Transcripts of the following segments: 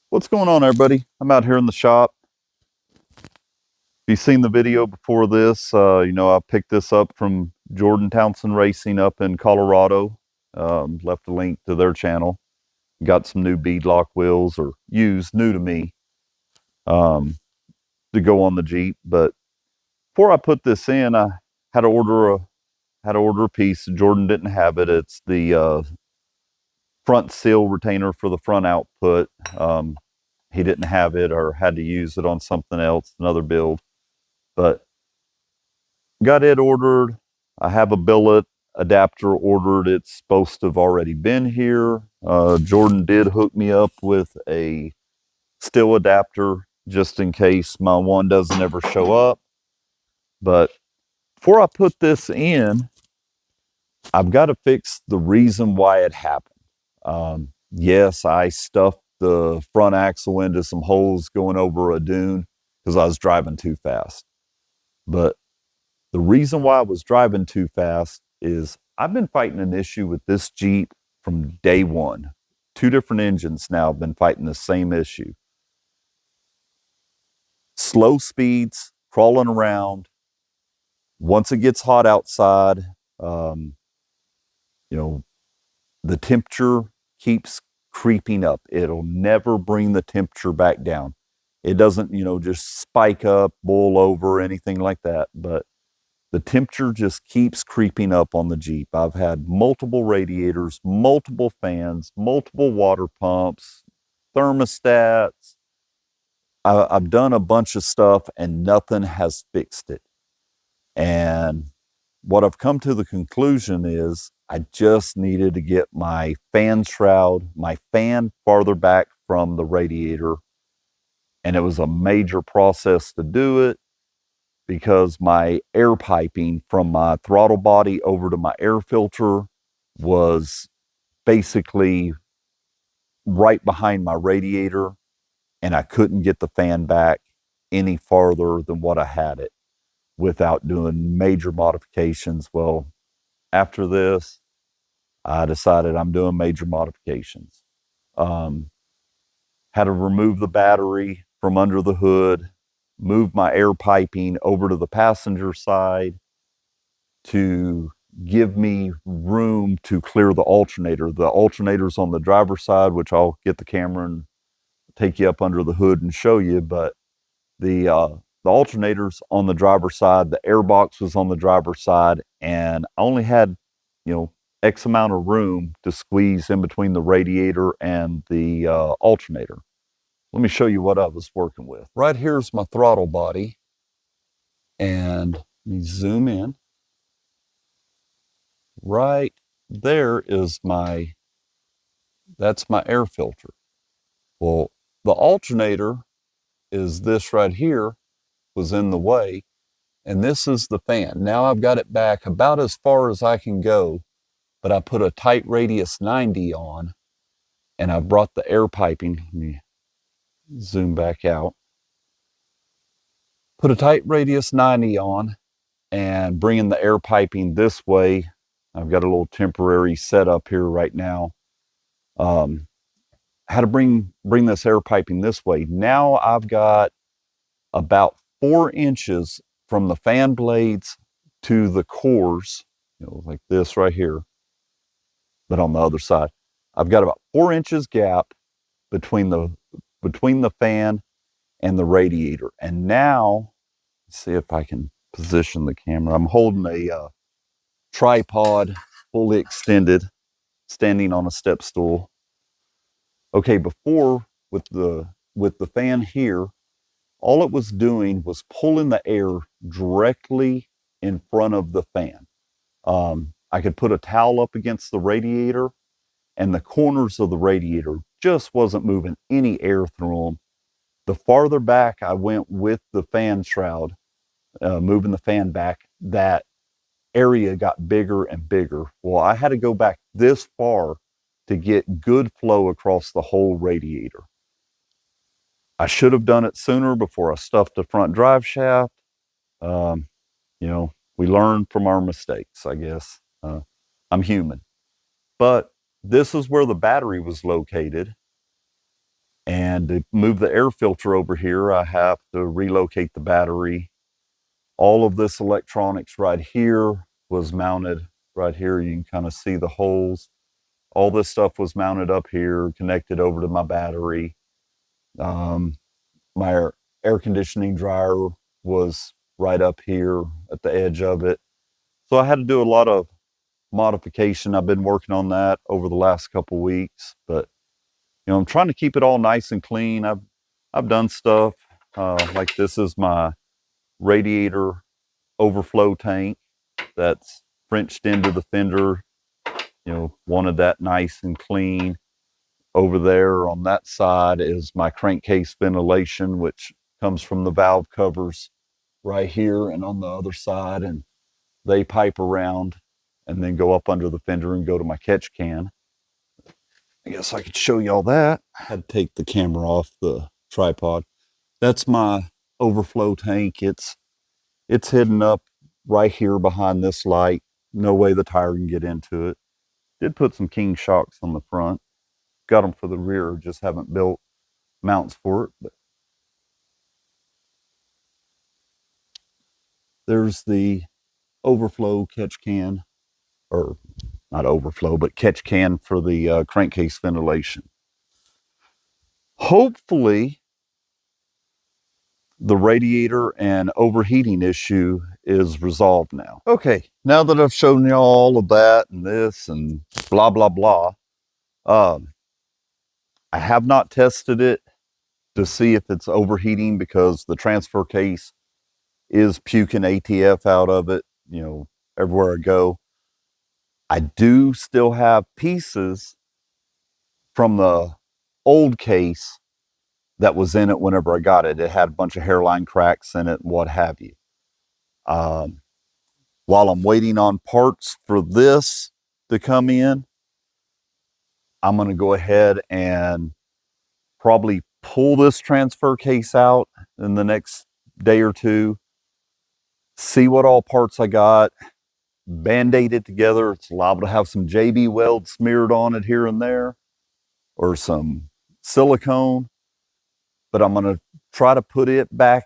What's going on, everybody? I'm out here in the shop. If you've seen the video before this, I picked this up from Jordan Townsend Racing up in Colorado. Left a link to their channel. Got some new beadlock wheels, or used, new to me, um, to go on the Jeep. But before I put this in, I had to order a piece. Jordan didn't have it. It's the front seal retainer for the front output. He didn't have it, or had to use it on something else, another build. But got it ordered. I have a billet adapter ordered. It's supposed to have already been here. Jordan did hook me up with a still adapter just in case my one doesn't ever show up. But before I put this in, I've got to fix the reason why it happened. Yes, I stuffed the front axle into some holes going over a dune because I was driving too fast. But the reason why I was driving too fast is I've been fighting an issue with this Jeep from day one. Two different engines now have been fighting the same issue. Slow speeds, crawling around. Once it gets hot outside, the temperature keeps creeping up. It'll never bring the temperature back down. It doesn't, just spike up, boil over, anything like that. But the temperature just keeps creeping up on the Jeep. I've had multiple radiators, multiple fans, multiple water pumps, thermostats. I've done a bunch of stuff and nothing has fixed it. And what I've come to the conclusion is I just needed to get my fan shroud, my fan farther back from the radiator. And it was a major process to do it, because my air piping from my throttle body over to my air filter was basically right behind my radiator, and I couldn't get the fan back any farther than what I had it without doing major modifications. Well, after this, I decided I'm doing major modifications. Had to remove the battery from under the hood, move my air piping over to the passenger side to give me room to clear the alternator. The alternator's on the driver's side, which I'll get the camera and take you up under the hood and show you. But the alternator's on the driver's side, the air box was on the driver's side, and I only had, X amount of room to squeeze in between the radiator and the alternator. Let me show you what I was working with. Right here's my throttle body, and let me zoom in. Right there is that's my air filter. Well, the alternator is this right here, was in the way, and this is the fan. Now I've got it back about as far as I can go, but I put a tight radius 90 on, and I brought the air piping. Let me zoom back out. Put a tight radius 90 on and bringing the air piping this way. I've got a little temporary setup here right now. How to bring this air piping this way. Now I've got about 4 inches from the fan blades to the cores, like this right here, but on the other side. I've got about 4 inches gap between the fan and the radiator. And now, let's see if I can position the camera. I'm holding a tripod, fully extended, standing on a step stool. Okay, before with the fan here, all it was doing was pulling the air directly in front of the fan. I could put a towel up against the radiator, and the corners of the radiator just wasn't moving any air through them. The farther back I went with the fan shroud, moving the fan back, that area got bigger and bigger. Well, I had to go back this far to get good flow across the whole radiator. I should have done it sooner before I stuffed the front drive shaft. We learn from our mistakes, I guess. I'm human. But this is where the battery was located. And to move the air filter over here, I have to relocate the battery. All of this electronics right here was mounted right here. You can kind of see the holes. All this stuff was mounted up here, connected over to my battery. My air conditioning dryer was right up here at the edge of it. So I had to do a lot of modification. I've been working on that over the last couple weeks, but I'm trying to keep it all nice and clean. I've done stuff like this is my radiator overflow tank that's Frenched into the fender. Wanted that nice and clean. Over there on that side is my crankcase ventilation, which comes from the valve covers right here and on the other side, and they pipe around and then go up under the fender and go to my catch can. I guess I could show you all that. I had to take the camera off the tripod. That's my overflow tank. It's hidden up right here behind this light. No way the tire can get into it. Did put some King shocks on the front. Got them for the rear, just haven't built mounts for it. But there's the overflow catch can, or not overflow, but catch can for the crankcase ventilation. Hopefully, the radiator and overheating issue is resolved now. Okay, now that I've shown you all of that and this and blah, blah, blah, I have not tested it to see if it's overheating because the transfer case is puking ATF out of it, everywhere I go. I do still have pieces from the old case that was in it whenever I got it. It had a bunch of hairline cracks in it and what have you. While I'm waiting on parts for this to come in, I'm going to go ahead and probably pull this transfer case out in the next day or two, see what all parts I got, Band-Aid it together. It's liable to have some JB Weld smeared on it here and there, or some silicone, but I'm going to try to put it back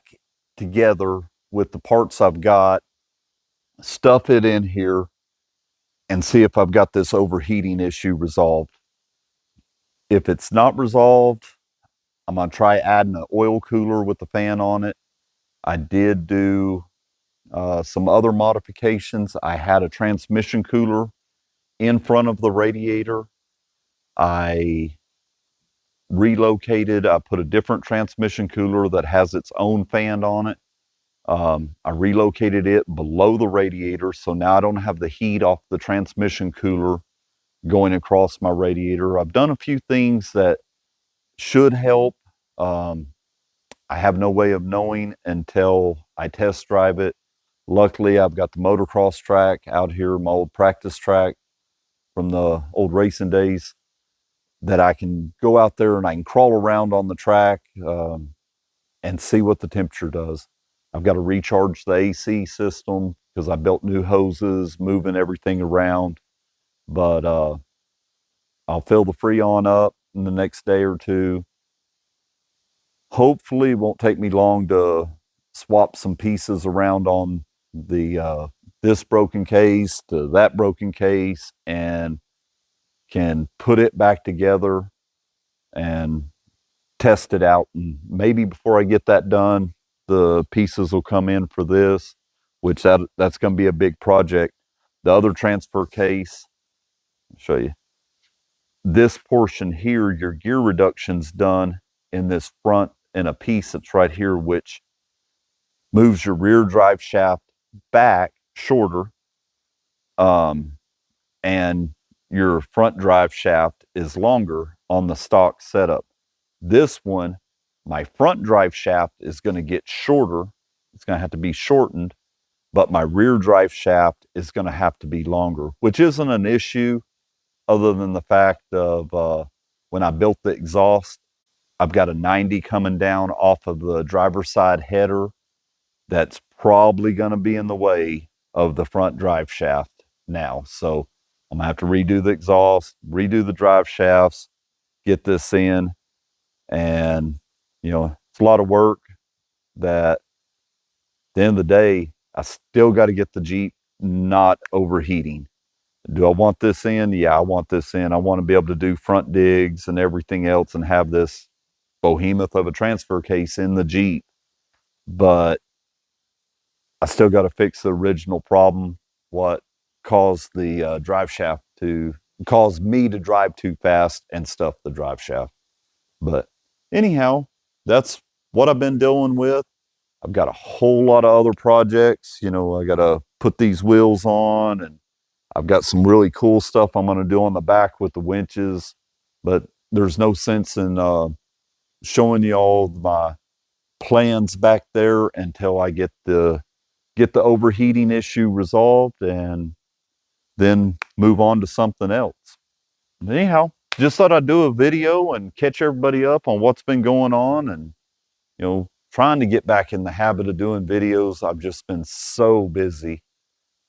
together with the parts I've got, stuff it in here, and see if I've got this overheating issue resolved. If it's not resolved, I'm going to try adding an oil cooler with the fan on it. I did do some other modifications. I had a transmission cooler in front of the radiator. I relocated, I put a different transmission cooler that has its own fan on it. I relocated it below the radiator, so now I don't have the heat off the transmission cooler going across my radiator. I've done a few things that should help. I have no way of knowing until I test drive it. Luckily, I've got the motocross track out here, my old practice track from the old racing days, that I can go out there and I can crawl around on the track and see what the temperature does. I've got to recharge the AC system because I built new hoses, moving everything around. But I'll fill the Freon up in the next day or two. Hopefully, it won't take me long to swap some pieces around on the this broken case to that broken case, and can put it back together and test it out. And maybe before I get that done, the pieces will come in for this, which that's going to be a big project. The other transfer case, I'll show you. This portion here, your gear reduction's done in this front and a piece that's right here, which moves your rear drive shaft back shorter, and your front drive shaft is longer on the stock setup. This one, my front drive shaft is going to get shorter. It's going to have to be shortened, but my rear drive shaft is going to have to be longer, which isn't an issue other than the fact of when I built the exhaust, I've got a 90 coming down off of the driver's side header that's probably going to be in the way of the front drive shaft now. So I'm going to have to redo the exhaust, redo the drive shafts, get this in, And, it's a lot of work that at the end of the day, I still got to get the Jeep not overheating. Do I want this in? Yeah, I want this in. I want to be able to do front digs and everything else and have this behemoth of a transfer case in the Jeep. But I still got to fix the original problem, what caused the drive shaft to cause me to drive too fast and stuff the drive shaft. But anyhow, that's what I've been dealing with. I've got a whole lot of other projects. I got to put these wheels on, and I've got some really cool stuff I'm going to do on the back with the winches. But there's no sense in showing you all my plans back there until I get the overheating issue resolved and then move on to something else. Anyhow, just thought I'd do a video and catch everybody up on what's been going on, and trying to get back in the habit of doing videos. I've just been so busy.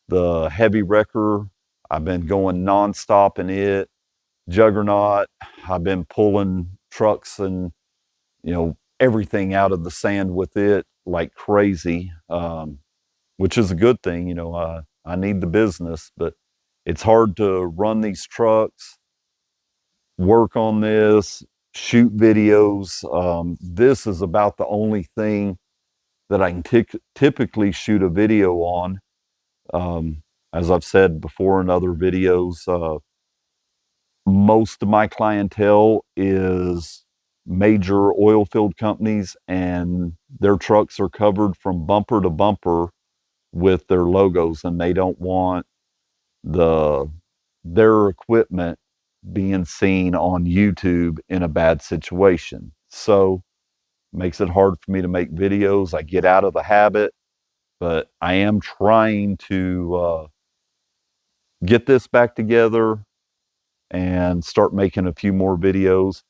The heavy wrecker, I've been going nonstop in it. Juggernaut, I've been pulling trucks and everything out of the sand with it like crazy, which is a good thing. I need the business, but it's hard to run these trucks, work on this, shoot videos. This is about the only thing that I can typically shoot a video on. As I've said before in other videos, most of my clientele is major oil field companies, and their trucks are covered from bumper to bumper with their logos, and they don't want their equipment being seen on YouTube in a bad situation. So makes it hard for me to make videos. I get out of the habit, but I am trying to get this back together and start making a few more videos.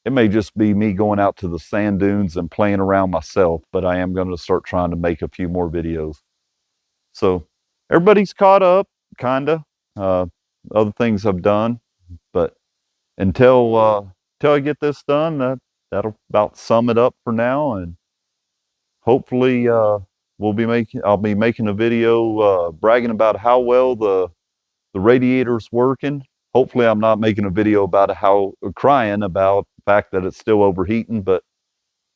It may just be me going out to the sand dunes and playing around myself, but I am going to start trying to make a few more videos. So everybody's caught up, kind of. Other things I've done, but until I get this done, that'll about sum it up for now. And hopefully, I'll be making a video bragging about how well the radiator's working. Hopefully, I'm not making a video about how crying about the fact that it's still overheating, but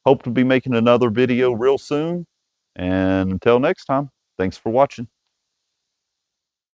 hope to be making another video real soon. And until next time, thanks for watching.